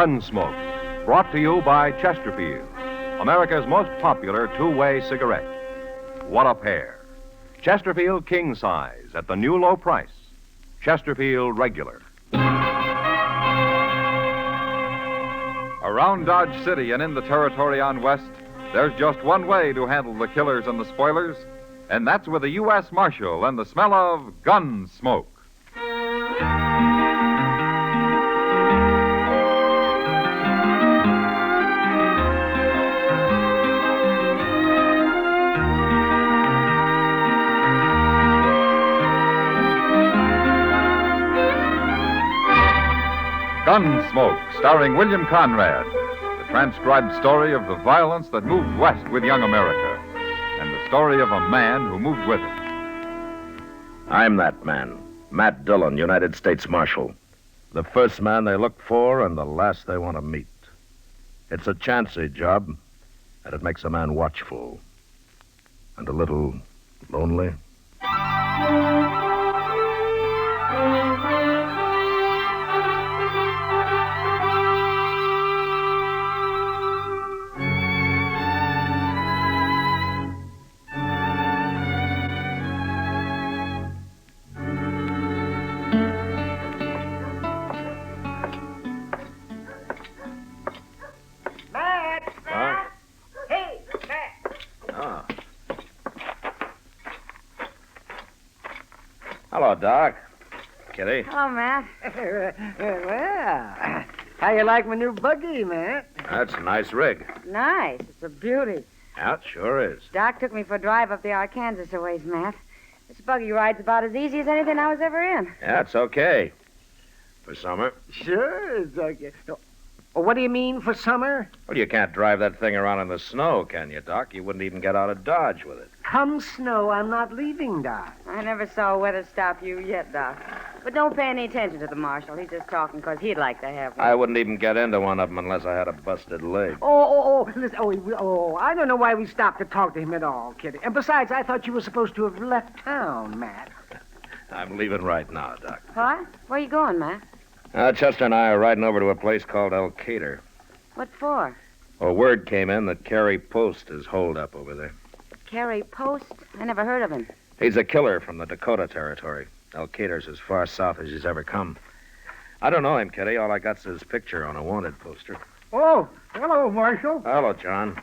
Gunsmoke, brought to you by Chesterfield, America's most popular two-way cigarette. What a pair. Chesterfield King Size at the new low price. Chesterfield Regular. Around Dodge City and in the territory on West, there's just one way to handle the killers and the spoilers, and that's with a U.S. Marshal and the smell of Gunsmoke. Gunsmoke, starring William Conrad, the transcribed story of the violence that moved west with young America, and the story of a man who moved with it. I'm that man, Matt Dillon, United States Marshal. The first man they look for and the last they want to meet. It's a chancy job, and it makes a man watchful and a little lonely. Hello, Doc. Kitty. Hello, Matt. Well, how you like my new buggy, Matt? That's a nice rig. Nice. It's a beauty. Yeah, it sure is. Doc took me for a drive up the Arkansas a ways, Matt. This buggy ride's about as easy as anything I was ever in. Yeah, it's okay. For summer. Sure, it's okay. What do you mean for summer? Well, you can't drive that thing around in the snow, can you, Doc? You wouldn't even get out of Dodge with it. Come snow, I'm not leaving, Doc. I never saw weather stop you yet, Doc. But don't pay any attention to the marshal. He's just talking because he'd like to have one. I wouldn't even get into one of them unless I had a busted leg. Listen, I don't know why we stopped to talk to him at all, Kitty. And besides, I thought you were supposed to have left town, Matt. I'm leaving right now, Doc. What? Where you going, Matt? Chester and I are riding over to a place called Alcater. What for? Well, word came in that Carey Post is holed up over there. Carey Post? I never heard of him. He's a killer from the Dakota Territory. Alcater's as far south as he's ever come. I don't know him, Kitty. All I got's his picture on a wanted poster. Oh, hello, Marshal. Hello, John.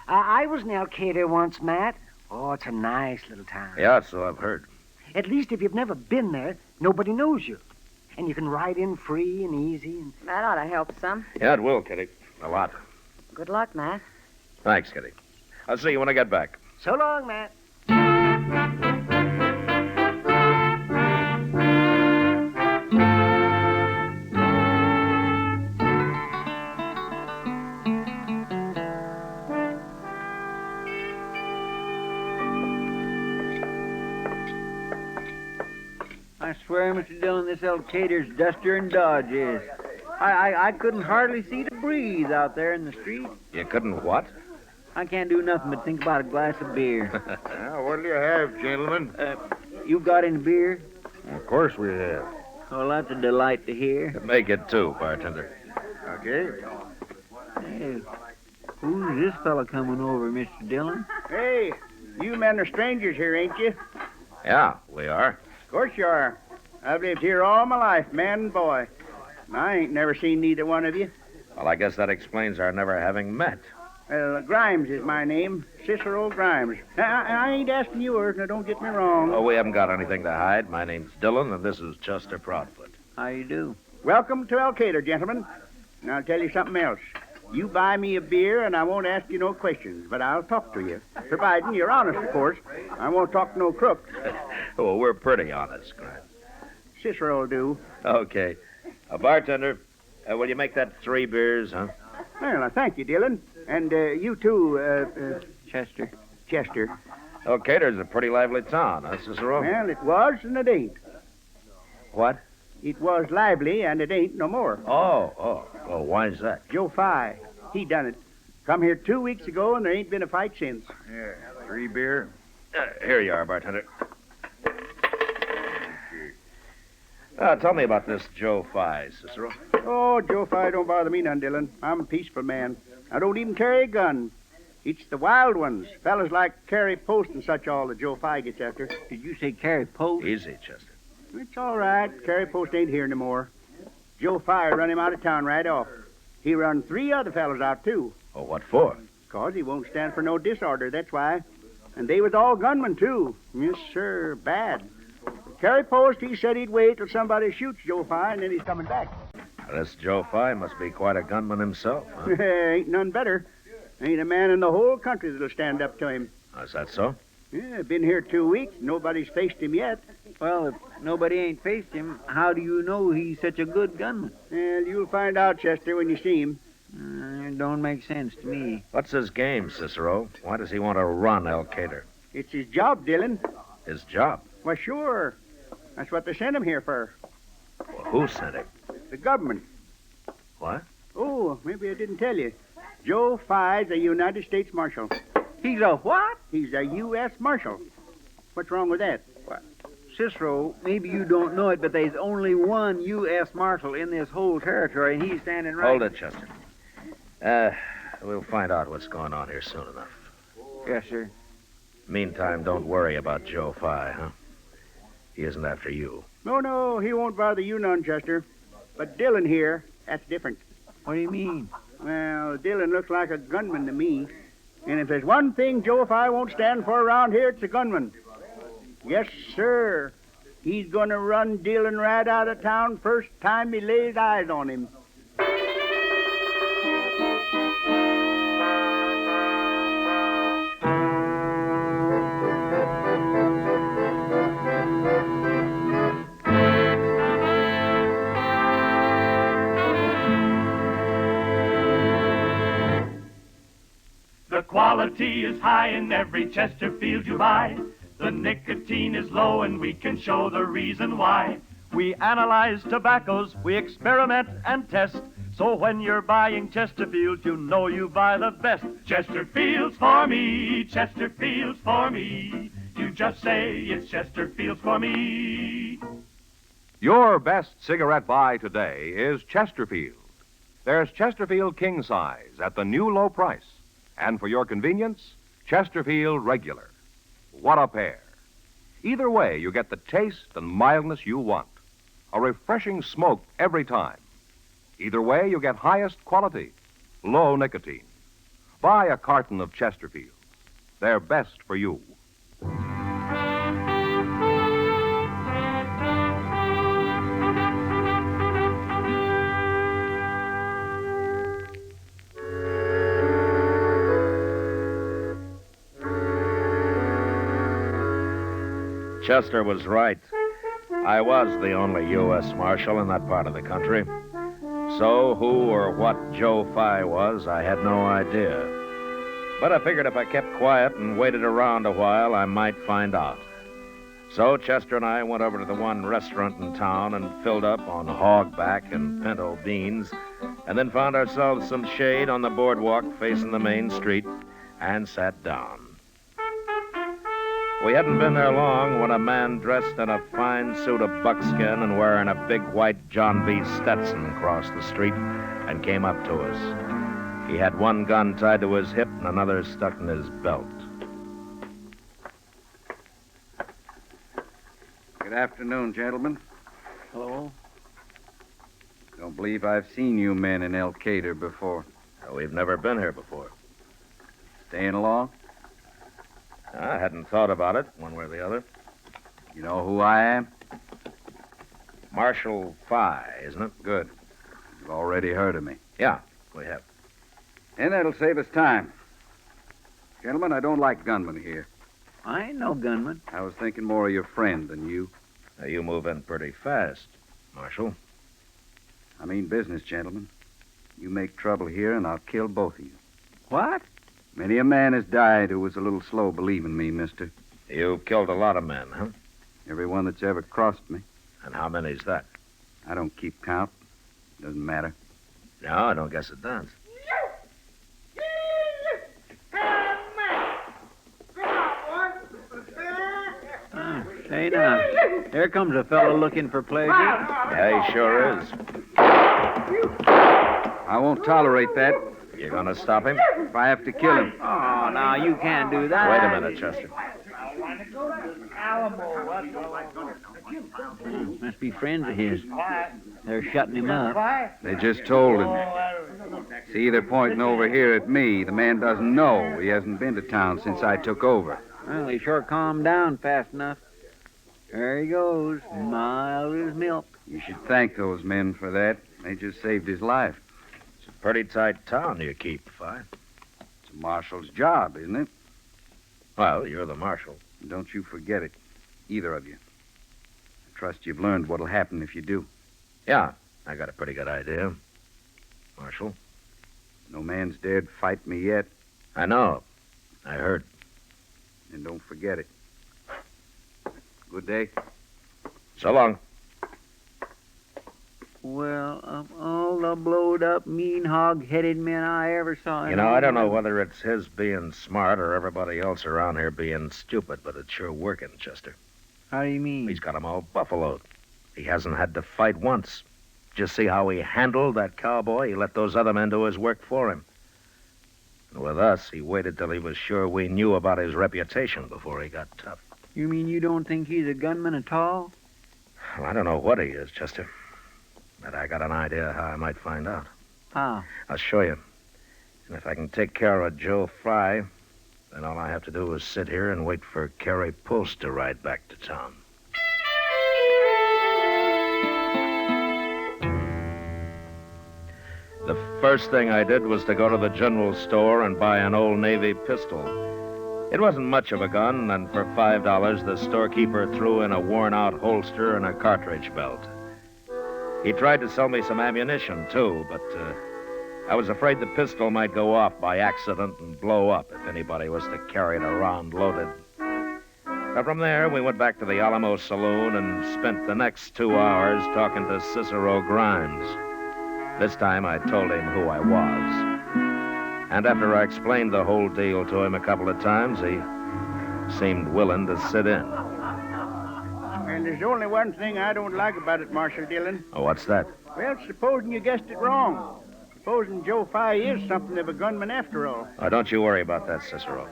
I was in Alcater once, Matt. Oh, it's a nice little town. Yeah, so I've heard. At least if you've never been there, nobody knows you. And you can ride in free and easy. And... That ought to help some. Yeah, it will, Kitty. A lot. Good luck, Matt. Thanks, Kitty. I'll see you when I get back. So long, Matt. I swear, Mr. Dillon, this Alcater's duster and dodge is. I couldn't hardly see to breathe out there in the street. You couldn't what? I can't do nothing but think about a glass of beer. What'll you have, gentlemen? You got any beer? Of course we have. Well, that's a delight to hear. Make it two, bartender. Okay. Hey, who's this fella coming over, Mr. Dillon? Hey, you men are strangers here, ain't you? Yeah, we are. Of course you are. I've lived here all my life, man and boy. And I ain't never seen neither one of you. Well, I guess that explains our never having met. Grimes is my name, Cicero Grimes. I ain't asking yours, now don't get me wrong. Oh, we haven't got anything to hide. My name's Dillon, and this is Chester Proudfoot. How you do? Welcome to Alcater, gentlemen. And I'll tell you something else. You buy me a beer, and I won't ask you no questions, but I'll talk to you. Providing you're honest, of course. I won't talk to no crook. Well, we're pretty honest, Grant. Cicero'll do. Okay. Bartender, will you make that 3 beers, huh? Well, thank you, Dillon. And you too, Chester. Chester. Alcater's a pretty lively town, huh, Cicero? Well, it was and it ain't. What? It was lively and it ain't no more. Oh. Well, why's that? Joe Phi, he done it. Come here 2 weeks ago and there ain't been a fight since. Yeah, 3 beer. Here you are, bartender. Tell me about this Joe Phi, Cicero. Oh, Joe Phi don't bother me none, Dillon. I'm a peaceful man. I don't even carry a gun. It's the wild ones, fellas like Carrie Post and such all that Joe Phi gets after. Did you say Carrie Post? Easy, Chester. It's all right. Carrie Post ain't here no more. Joe Phi run him out of town right off. He run 3 other fellas out, too. Oh, what for? 'Cause he won't stand for no disorder, that's why. And they was all gunmen, too. Yes, sir, bad. Carrie Post, he said he'd wait till somebody shoots Joe Phi, and then he's coming back. This Joe Phi must be quite a gunman himself, huh? Ain't none better. Ain't a man in the whole country that'll stand up to him. Is that so? Yeah, been here 2 weeks. Nobody's faced him yet. Well, if nobody ain't faced him, how do you know he's such a good gunman? Well, you'll find out, Chester, when you see him. It don't make sense to me. What's his game, Cicero? Why does he want to run Alcater? It's his job, Dillon. His job? Why, sure. That's what they sent him here for. Well, who sent him? The government. What? Oh, maybe I didn't tell you. Joe Phi's a United States Marshal. He's a what? He's a U.S. Marshal. What's wrong with that? Cicero, maybe you don't know it, but there's only one U.S. Marshal in this whole territory, and he's standing right... Hold it, Chester. We'll find out what's going on here soon enough. Yes, sir. Meantime, don't worry about Joe Phi, huh? He isn't after you. No, he won't bother you none, Chester. But Dillon here, that's different. What do you mean? Well, Dillon looks like a gunman to me. And if there's one thing Joe Phi won't stand for around here, it's a gunman. Yes, sir. He's going to run Dillon right out of town first time he lays eyes on him. The quality is high in every Chesterfield you buy. The nicotine is low and we can show the reason why. We analyze tobaccos, we experiment and test. So when you're buying Chesterfield, you know you buy the best. Chesterfield's for me, Chesterfield's for me. You just say it's Chesterfield's for me. Your best cigarette buy today is Chesterfield. There's Chesterfield King Size at the new low price. And for your convenience, Chesterfield Regular. What a pair. Either way, you get the taste and mildness you want. A refreshing smoke every time. Either way, you get highest quality, low nicotine. Buy a carton of Chesterfield. They're best for you. Chester was right. I was the only U.S. Marshal in that part of the country. So who or what Joe Phi was, I had no idea. But I figured if I kept quiet and waited around a while, I might find out. So Chester and I went over to the one restaurant in town and filled up on hogback and pinto beans, and then found ourselves some shade on the boardwalk facing the main street and sat down. We hadn't been there long when a man dressed in a fine suit of buckskin and wearing a big white John B. Stetson crossed the street and came up to us. He had one gun tied to his hip and another stuck in his belt. Good afternoon, gentlemen. Hello? Don't believe I've seen you men in Alcater before. We've never been here before. Staying along? I hadn't thought about it, one way or the other. You know who I am? Marshall Phi, isn't it? Good. You've already heard of me. Yeah, we have. And that'll save us time. Gentlemen, I don't like gunmen here. I ain't no gunman. I was thinking more of your friend than you. Now, you move in pretty fast, Marshal. I mean business, gentlemen. You make trouble here, and I'll kill both of you. What? Many a man has died who was a little slow believing me, mister. You've killed a lot of men, huh? Every one that's ever crossed me. And how many's that? I don't keep count. Doesn't matter. No, I don't guess it does. Say now, here comes a fellow looking for pleasure. Yeah, he sure is. I won't tolerate that. You gonna stop him? If I have to kill him. Oh, now you can't do that. Wait a minute, Chester. Must be friends of his. They're shutting him up. They just told him. See, they're pointing over here at me. The man doesn't know. He hasn't been to town since I took over. Well, he sure calmed down fast enough. There he goes, mild as milk. You should thank those men for that. They just saved his life. It's a pretty tight town you keep, Phi. It's a marshal's job, isn't it? Well, you're the marshal. Don't you forget it, either of you. I trust you've learned what'll happen if you do. Yeah, I got a pretty good idea. Marshal? No man's dared fight me yet. I know. I heard. And don't forget it. Good day. So long. Well, of all the blowed-up, mean, hog-headed men I ever saw... You know, I don't know whether it's his being smart or everybody else around here being stupid, but it's sure working, Chester. How do you mean? He's got 'em all buffaloed. He hasn't had to fight once. Just see how he handled that cowboy? He let those other men do his work for him. And with us, he waited till he was sure we knew about his reputation before he got tough. You mean you don't think he's a gunman at all? Well, I don't know what he is, Chester. But I got an idea how I might find out. How? I'll show you. And if I can take care of Joe Fry, then all I have to do is sit here and wait for Carrie Post to ride back to town. The first thing I did was to go to the general store and buy an old Navy pistol. It wasn't much of a gun, and for $5, the storekeeper threw in a worn-out holster and a cartridge belt. He tried to sell me some ammunition, too, but I was afraid the pistol might go off by accident and blow up if anybody was to carry it around loaded. But from there, we went back to the Alamo Saloon and spent the next 2 hours talking to Cicero Grimes. This time, I told him who I was. And after I explained the whole deal to him a couple of times, he seemed willing to sit in. And there's only one thing I don't like about it, Marshal Dillon. Oh, what's that? Well, supposing you guessed it wrong. Supposing Joe Phi is something of a gunman after all. Oh, don't you worry about that, Cicero.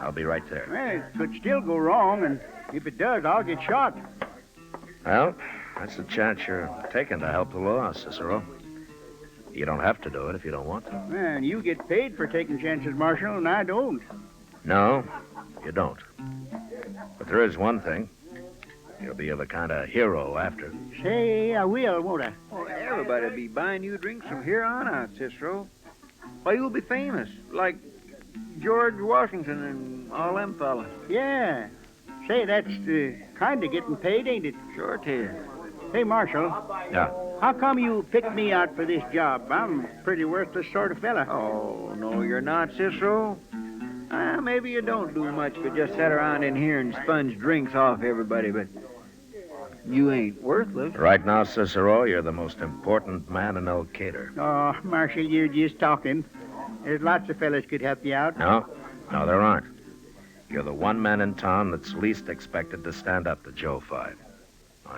I'll be right there. Well, it could still go wrong, and if it does, I'll get shot. Well, that's the chance you're taking to help the law, Cicero. You don't have to do it if you don't want to. And you get paid for taking chances, Marshal, and I don't. No, you don't. But there is one thing. You'll be the kind of hero after. Say, I will, won't I? Well, everybody'll be buying you drinks from here on out, Cicero. Why, you'll be famous, like George Washington and all them fellas. Yeah. Say, that's kind of getting paid, ain't it? Sure it is. Hey, Marshal. Yeah. How come you picked me out for this job? I'm a pretty worthless sort of fella. Oh, no, you're not, Cicero. Maybe you don't do much but just sit around in here and sponge drinks off everybody, but you ain't worthless. Right now, Cicero, you're the most important man in Alcater. Oh, Marshal, you're just talking. There's lots of fellas could help you out. No, there aren't. You're the one man in town that's least expected to stand up to Joe Phi.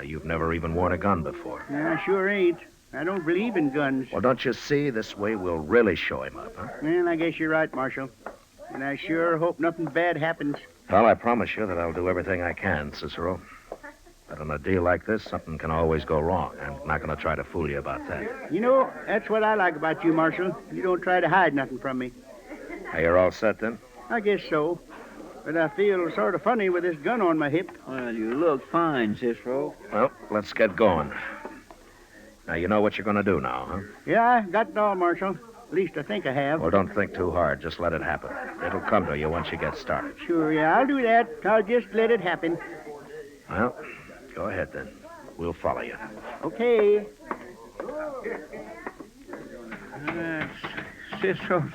You've never even worn a gun before. I sure ain't. I don't believe in guns. Well, don't you see? This way we'll really show him up, huh? Well, I guess you're right, Marshal. And I sure hope nothing bad happens. Well, I promise you that I'll do everything I can, Cicero. But on a deal like this, something can always go wrong. I'm not going to try to fool you about that. You know, that's what I like about you, Marshal. You don't try to hide nothing from me. Hey, you're all set, then? I guess so. But I feel sort of funny with this gun on my hip. Well, you look fine, Cicero. Well, let's get going. Now, you know what you're going to do now, huh? Yeah, I got it all, Marshal. At least I think I have. Well, don't think too hard. Just let it happen. It'll come to you once you get started. Sure, yeah, I'll do that. I'll just let it happen. Well, go ahead, then. We'll follow you. Okay. Cicero's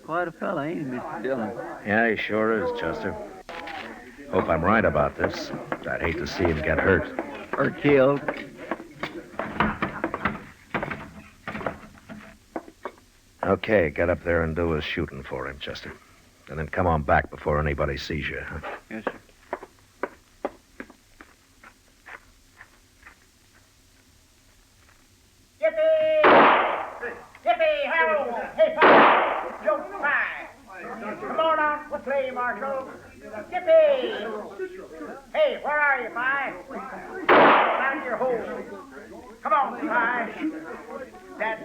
quite a fella, ain't he, Mr. Dillon? Yeah, he sure is, Chester. Hope I'm right about this. I'd hate to see him get hurt. Or killed. Okay, get up there and do his shooting for him, Chester. And then come on back before anybody sees you, huh? Yes, sir. Yippee! play, Marshal. Skippy! Hey, where are you, Phi? Out of your hole. Come on, Phi. That's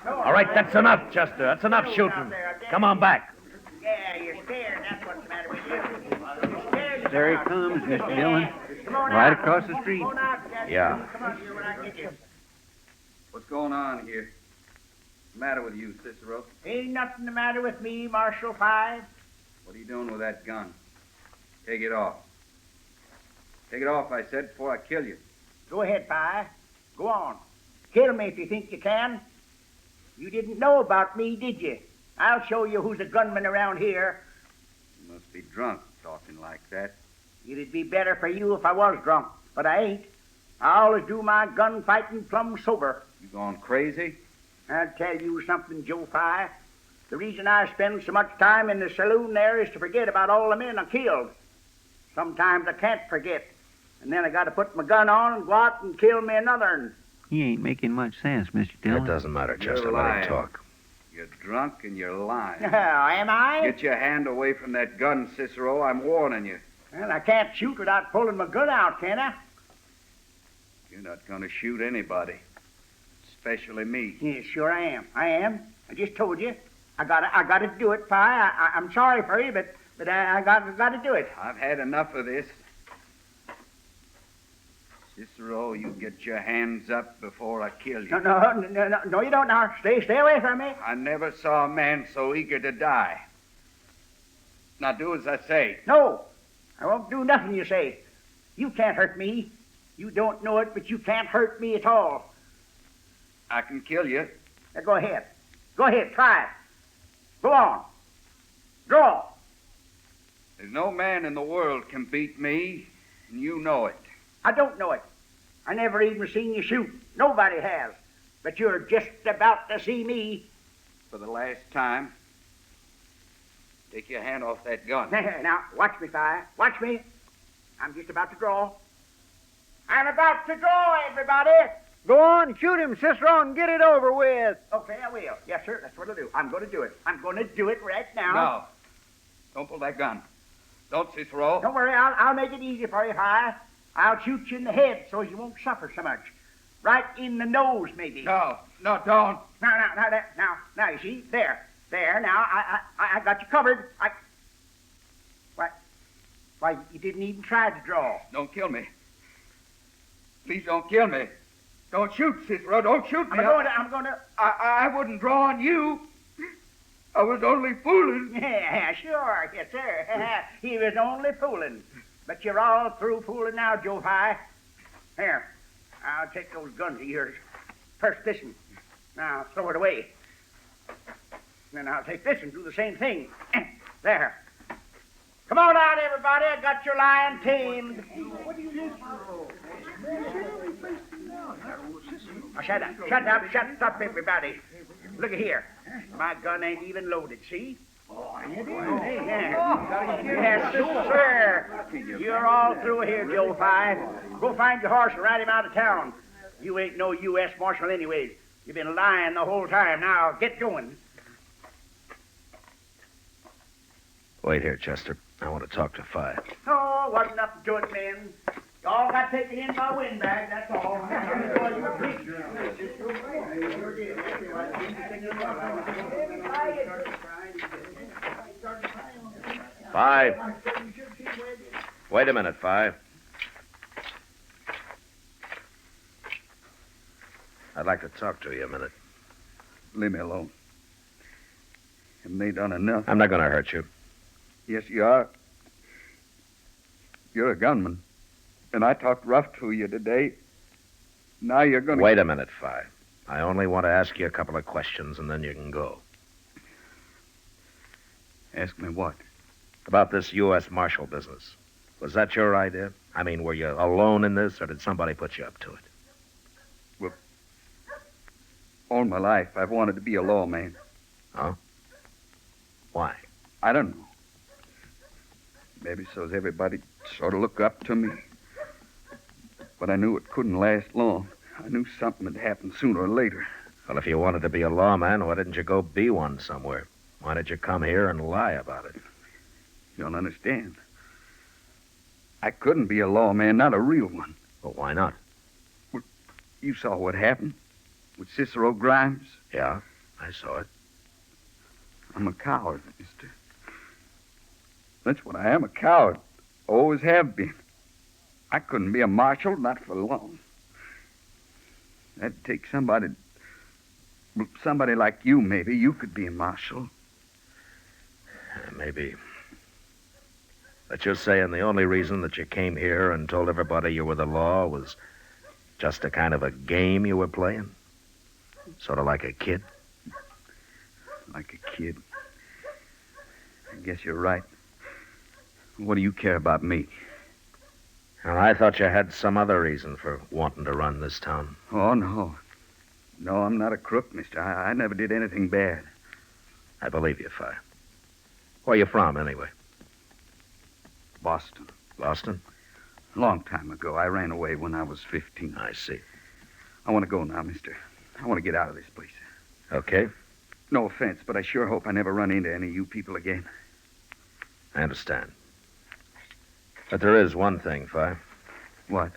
All right, that's enough, Chester. That's enough shooting. Come on back. Yeah, you're scared. That's what's the matter with you. You're scared. There he comes, Mr. Dillon. Come on Right out. across the street. Come on out, Chester. Yeah. Come on here when I get you. What's going on here? What's the matter with you, Cicero? Ain't nothing the matter with me, Marshal Phi. What are you doing with that gun? Take it off. Take it off, I said, before I kill you. Go ahead, Phi. Go on. Kill me if you think you can. You didn't know about me, did you? I'll show you who's a gunman around here. You must be drunk talking like that. It'd be better for you if I was drunk, but I ain't. I always do my gunfighting plumb sober. You gone crazy? I'll tell you something, Joe Phi. The reason I spend so much time in the saloon there is to forget about all the men I killed. Sometimes I can't forget. And then I got to put my gun on and go out and kill me another one. He ain't making much sense, Mr. Dillon. It doesn't matter, Chester. You're Let him lying. talk. You're drunk and you're lying. Am I? Get your hand away from that gun, Cicero. I'm warning you. Well, I can't shoot without pulling my gun out, can I? You're not going to shoot anybody, especially me. Yes, sure I am. I am. I just told you. I gotta do it, Phi. I'm sorry for you, but I gotta do it. I've had enough of this. Cicero, you get your hands up before I kill you. No, you don't. Now, stay away from me. I never saw a man so eager to die. Now do as I say. No, I won't do nothing you say. You can't hurt me. You don't know it, but you can't hurt me at all. I can kill you. Now, go ahead. Go ahead, try it. Go on. Draw. There's no man in the world can beat me, and you know it. I don't know it. I never even seen you shoot. Nobody has. But you're just about to see me. For the last time, take your hand off that gun. Now, watch me, Phi. Watch me. I'm just about to draw. I'm about to draw, everybody. Go on, shoot him, Cicero, and get it over with. Okay, I will. Yes, sir, that's what I'll do. I'm going to do it. I'm going to do it right now. No. Don't pull that gun. Don't, Cicero. Don't worry, I'll make it easy for you, Phi. I'll shoot you in the head so you won't suffer so much. Right in the nose, maybe. No, don't. Now, you see? There. Now, I got you covered. Why, you didn't even try to draw. Don't kill me. Please don't kill me. Don't shoot, Cicero. Don't shoot me. I'm going to... I wouldn't draw on you. I was only fooling. Yeah, sure. Yes, sir. He was only fooling. But you're all through fooling now, Joe Phi. Here, I'll take those guns of yours. First this one. Now, throw it away. Then I'll take this and do the same thing. There. Come on out, everybody. I got your lion tamed. Oh, shut up, everybody. Look at here. My gun ain't even loaded, see? Yes, sir. You're all through here, Joe Phi. Go find your horse and ride him out of town. You ain't no U.S. Marshal anyways. You've been lying the whole time. Now, get going. Wait here, Chester. I want to talk to Phi. Oh, wasn't nothing to it, men. Y'all got taken in my windbag, that's all. Phi. Wait a minute, Phi. I'd like to talk to you a minute. Leave me alone. Haven't they done enough? I'm not going to hurt you. Yes, you are. You're a gunman. And I talked rough to you today. Now you're going to... Wait a minute, Phi. I only want to ask you a couple of questions, and then you can go. Ask me what? About this U.S. Marshal business. Was that your idea? I mean, were you alone in this, or did somebody put you up to it? Well, all my life, I've wanted to be a lawman. Huh? Why? I don't know. Maybe so's everybody sort of look up to me. But I knew it couldn't last long. I knew something would happen sooner or later. Well, if you wanted to be a lawman, why didn't you go be one somewhere? Why did you come here and lie about it? You don't understand. I couldn't be a lawman, not a real one. Well, why not? You saw what happened with Cicero Grimes. Yeah, I saw it. I'm a coward, mister. That's what I am, a coward. Always have been. I couldn't be a marshal, not for long. That'd take somebody like you, maybe. You could be a marshal. Maybe. But you're saying the only reason that you came here and told everybody you were the law was just a kind of a game you were playing? Sort of like a kid? Like a kid. I guess you're right. What do you care about me? Well, I thought you had some other reason for wanting to run this town. Oh, no. No, I'm not a crook, mister. I never did anything bad. I believe you, Phi. Where you from, anyway? Boston. Boston? A long time ago. I ran away when I was 15. I see. I want to go now, mister. I want to get out of this place. Okay. No offense, but I sure hope I never run into any of you people again. I understand. But there is one thing, Phi. What?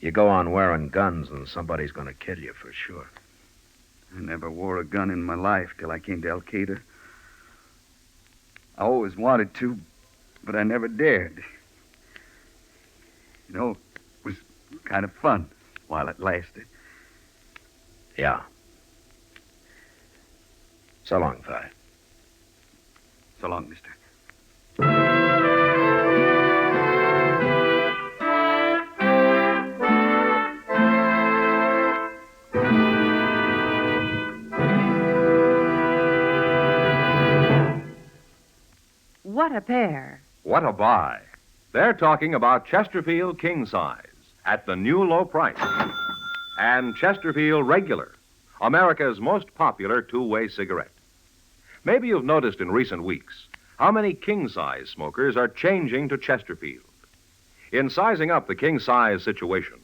You go on wearing guns and somebody's going to kill you for sure. I never wore a gun in my life till I came to Alcater. I always wanted to, but I never dared. You know, it was kind of fun while it lasted. Yeah. So long, Phi. So long, mister. What a pair. What a buy. They're talking about Chesterfield King Size at the new low price. And Chesterfield Regular, America's most popular two-way cigarette. Maybe you've noticed in recent weeks how many king-size smokers are changing to Chesterfield. In sizing up the king-size situation,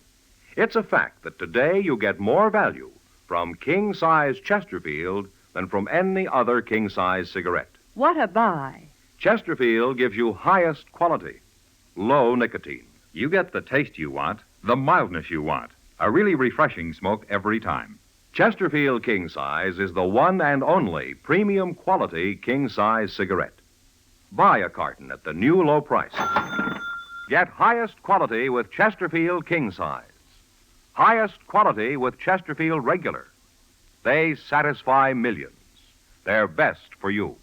it's a fact that today you get more value from king-size Chesterfield than from any other king-size cigarette. What a buy. Chesterfield gives you highest quality, low nicotine. You get the taste you want, the mildness you want. A really refreshing smoke every time. Chesterfield King Size is the one and only premium quality king-size cigarette. Buy a carton at the new low price. Get highest quality with Chesterfield King Size. Highest quality with Chesterfield Regular. They satisfy millions. They're best for you.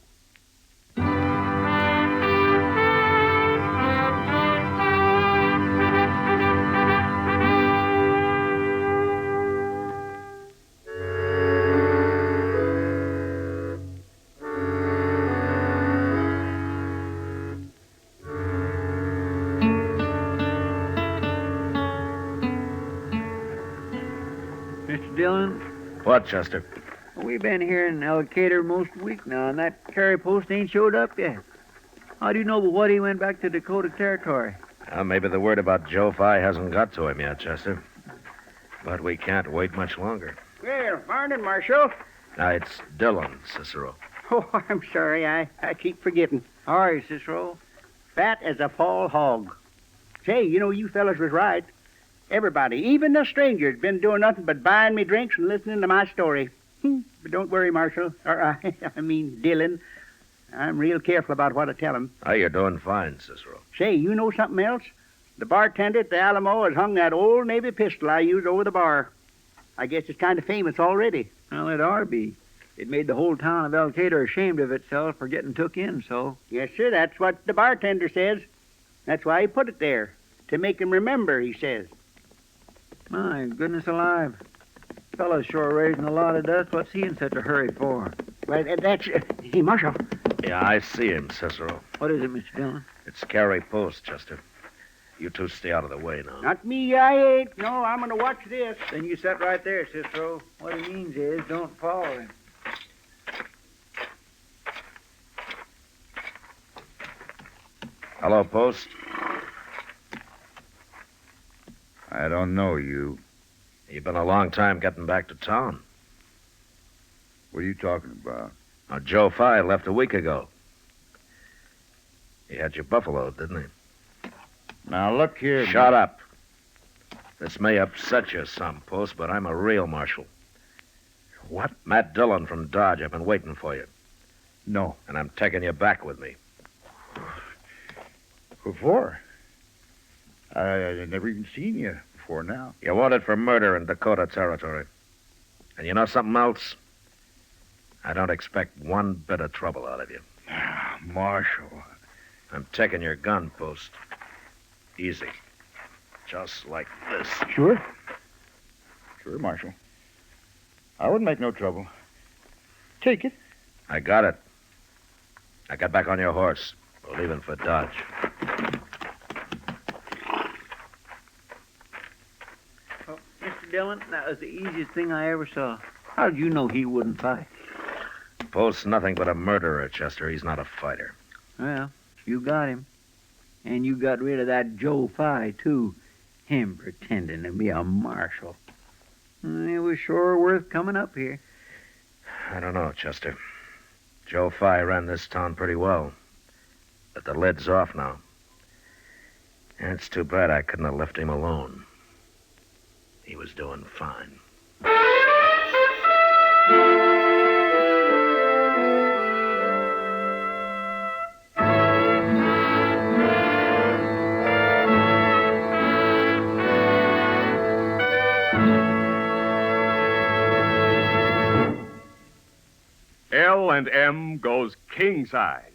Mr. Dillon, What, Chester? we've been here in Alcater most week now, and that carry post ain't showed up yet. How do you know but what he went back to Dakota Territory? Maybe the word about Joe Phi hasn't got to him yet, Chester. But we can't wait much longer. Well, morning, Marshal. It's Dillon, Cicero. Oh, I'm sorry. I keep forgetting. All right, Cicero. Fat as a fall hog. Say, you know, you fellas was right. Everybody, even the strangers, been doing nothing but buying me drinks and listening to my story. But don't worry, Marshal. Or, I mean, Dillon. I'm real careful about what I tell them. Oh, you're doing fine, Cicero. Say, you know something else? The bartender at the Alamo has hung that old Navy pistol I used over the bar. I guess it's kind of famous already. Well, it ought to be. It made the whole town of Alcater ashamed of itself for getting took in, so. Yes, sir, that's what the bartender says. That's why he put it there. To make him remember, he says. My goodness alive. Fellow's sure raising a lot of dust. What's he in such a hurry for? Well, that's... Hey, Marshal. Yeah, I see him, Cicero. What is it, Mr. Dillon? It's carry post, Chester. You two stay out of the way now. Not me, I ain't. No, I'm going to watch this. Then you sit right there, Cicero. What he means is don't follow him. Hello, Post. I don't know you. You've been a long time getting back to town. What are you talking about? Now, Joe Phi left a week ago. He had you buffaloed, didn't he? Now, look here. Shut up. This may upset you some, Post, but I'm a real marshal. What? Matt Dillon from Dodge. I've been waiting for you. No. And I'm taking you back with me. What for? I never even seen you before now. You're wanted for murder in Dakota Territory. And you know something else? I don't expect one bit of trouble out of you. Marshal. I'm taking your gun, Post. Easy. Just like this. Sure. Sure, Marshal. I wouldn't make no trouble. Take it. I got it. Now get back on your horse. We're leaving for Dodge. Oh, Mr. Dillon, that was the easiest thing I ever saw. How did you know he wouldn't fight? Post's nothing but a murderer, Chester. He's not a fighter. Well, you got him. And you got rid of that Joe Phi, too. Him pretending to be a marshal. It was sure worth coming up here. I don't know, Chester. Joe Phi ran this town pretty well. But the lid's off now. And it's too bad I couldn't have left him alone. He was doing fine. L&M goes king size.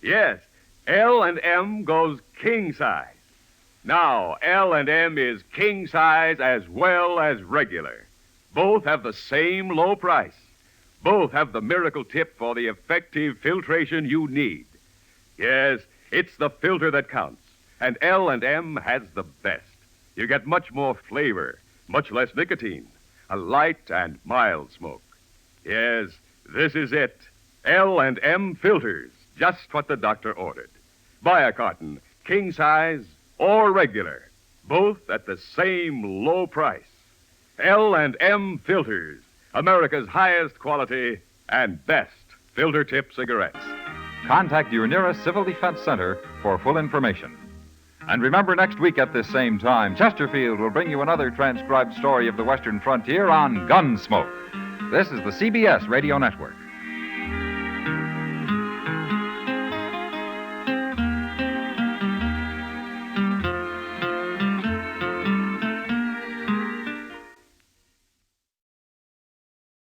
Yes, L&M goes king size. Now, L&M is king size as well as regular. Both have the same low price. Both have the miracle tip for the effective filtration you need. Yes, it's the filter that counts, and L&M has the best. You get much more flavor, much less nicotine, a light and mild smoke. Yes, this is it. L&M filters, just what the doctor ordered. Buy a carton, king size or regular, both at the same low price. L&M filters, America's highest quality and best filter tip cigarettes. Contact your nearest Civil Defense Center for full information. And remember, next week at this same time, Chesterfield will bring you another transcribed story of the Western frontier on Gunsmoke. This is the CBS Radio Network.